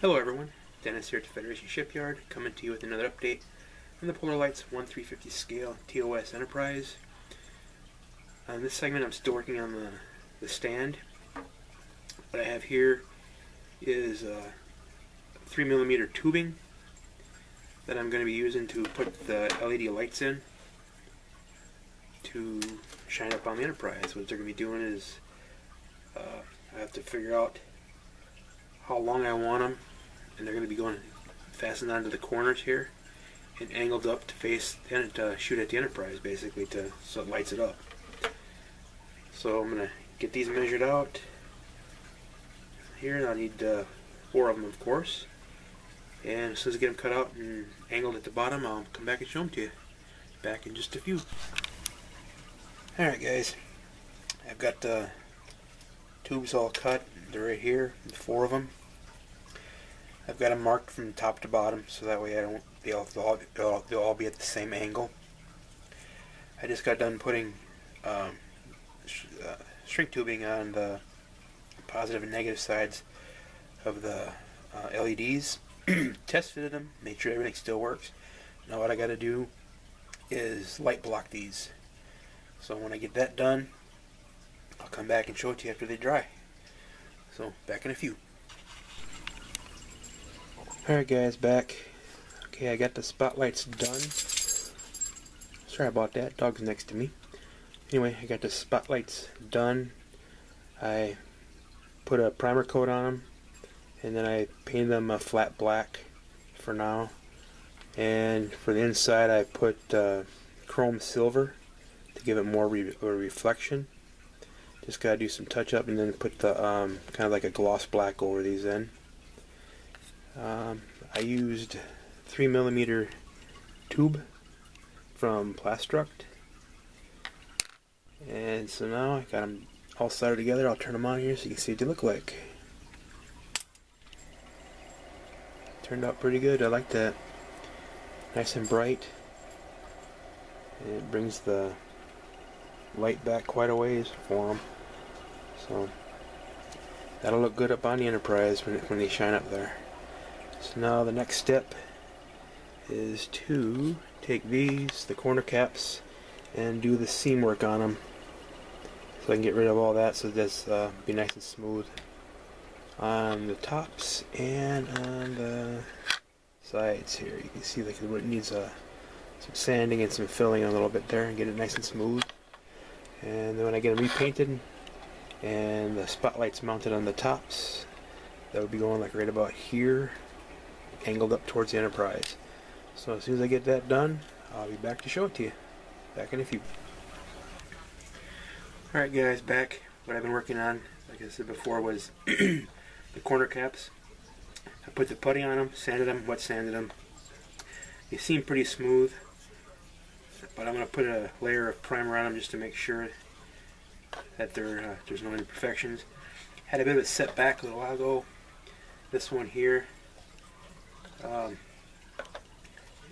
Hello everyone, Dennis here at the Federation Shipyard, coming to you with another update on the Polar Lights 1/350 scale TOS Enterprise. In this segment I'm still working on the stand. What I have here is 3mm tubing that I'm going to be using to put the LED lights in to shine up on the Enterprise. What they're going to be doing is I have to figure out how long I want them, and they're going to be going fastened onto the corners here and angled up to face and to shoot at the Enterprise, basically, so it lights it up. So I'm going to get these measured out here, and I'll need 4 of them, of course. And as soon as I get them cut out and angled at the bottom, I'll come back and show them to you. Back in just a few. Alright guys, I've got the tubes all cut. They're right here, 4 of them. I've got them marked from top to bottom, so that way they'll all be at the same angle. I just got done putting shrink tubing on the positive and negative sides of the LEDs. Test fitted them, made sure everything still works. Now what I got to do is light block these. So when I get that done, I'll come back and show it to you after they dry. So back in a few. Alright guys, back. Okay, I got the spotlights done. Sorry about that, dog's next to me. Anyway, I got the spotlights done. I put a primer coat on them, and then I painted them a flat black for now. And for the inside I put chrome silver to give it more reflection. Just gotta do some touch up and then put the kind of like a gloss black over these in. I used 3mm tube from Plastruct, and so now I got them all soldered together. I'll turn them on here so you can see what they look like. Turned out pretty good. I like that. Nice and bright. And it brings the light back quite a ways for them. So that'll look good up on the Enterprise when they shine up there. So now the next step is to take these, the corner caps, and do the seam work on them, so I can get rid of all that, so this be nice and smooth on the tops and on the sides here. You can see like it needs some sanding and some filling a little bit there and get it nice and smooth. And then when I get them repainted and the spotlights mounted on the tops, that would be going like right about here, angled up towards the Enterprise. So as soon as I get that done, I'll be back to show it to you. Back in a few. Alright guys, back. What I've been working on, like I said before, was the corner caps. I put the putty on them, sanded them, wet sanded them. They seem pretty smooth, but I'm going to put a layer of primer on them just to make sure that there's no imperfections. Had a bit of a setback a little while ago. This one here,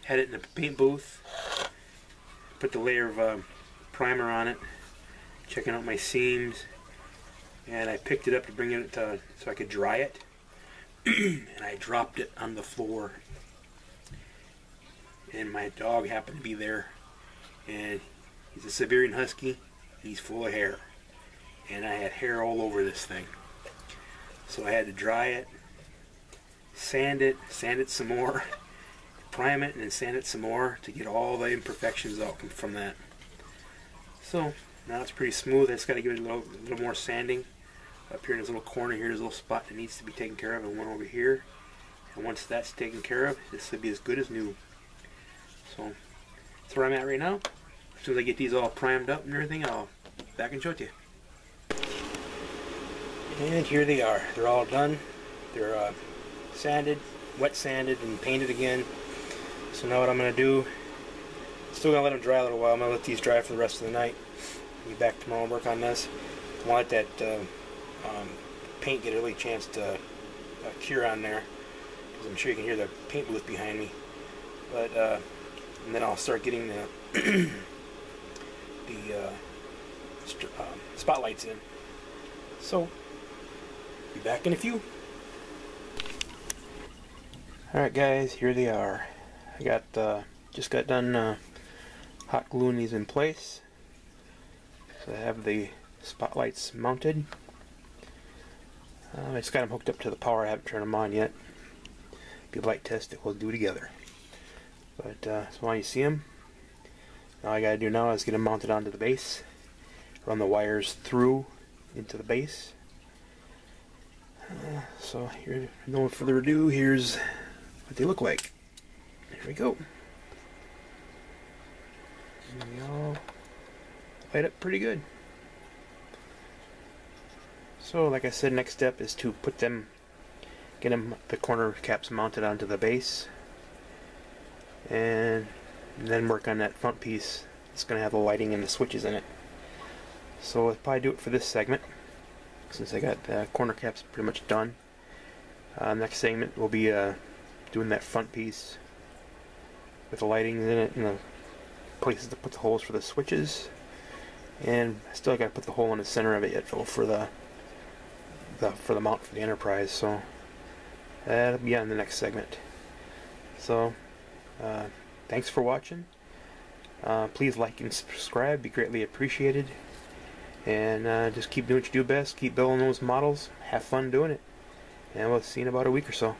had it in the paint booth, put the layer of primer on it, checking out my seams, and I picked it up to bring it so I could dry it, and I dropped it on the floor, and my dog happened to be there, and he's a Siberian Husky. He's full of hair, and I had hair all over this thing, so I had to dry it, sand it some more, prime it, and then sand it some more to get all the imperfections out from that. So now it's pretty smooth. I just got to give it a little more sanding up here in this little corner here. There's a little spot that needs to be taken care of, and one over here. And once that's taken care of, this will be as good as new. So that's where I'm at right now. As soon as I get these all primed up and everything, I'll back and show it to you. And here they are. They're all done. They're sanded, wet sanded, and painted again. So now what I'm going to do, still going to let them dry a little while. I'm going to let these dry for the rest of the night. I'll be back tomorrow and work on this. I want that paint get a really chance to cure on there, because I'm sure you can hear the paint booth behind me. But and then I'll start getting the spotlights in. So, be back in a few. Alright guys, here they are. I got just got done hot gluing these in place. So I have the spotlights mounted. I just got them hooked up to the power. I haven't turned them on yet. Be a light test that we'll do together. But so when you see them, all I gotta do now is get them mounted onto the base. Run the wires through into the base. So here, no further ado, here's what they look like. Here we go. And they all light up pretty good. So like I said, next step is to put them, get them, the corner caps mounted onto the base, and then work on that front piece. It's going to have the lighting and the switches in it. So I'll probably do it for this segment, since I got the corner caps pretty much done. Next segment will be doing that front piece with the lighting in it and the places to put the holes for the switches. And I still got to put the hole in the center of it yet though for the mount for the Enterprise. So that'll be on the next segment. So thanks for watching. Please like and subscribe, be greatly appreciated. And just keep doing what you do best. Keep building those models. Have fun doing it. And we'll see you in about a week or so.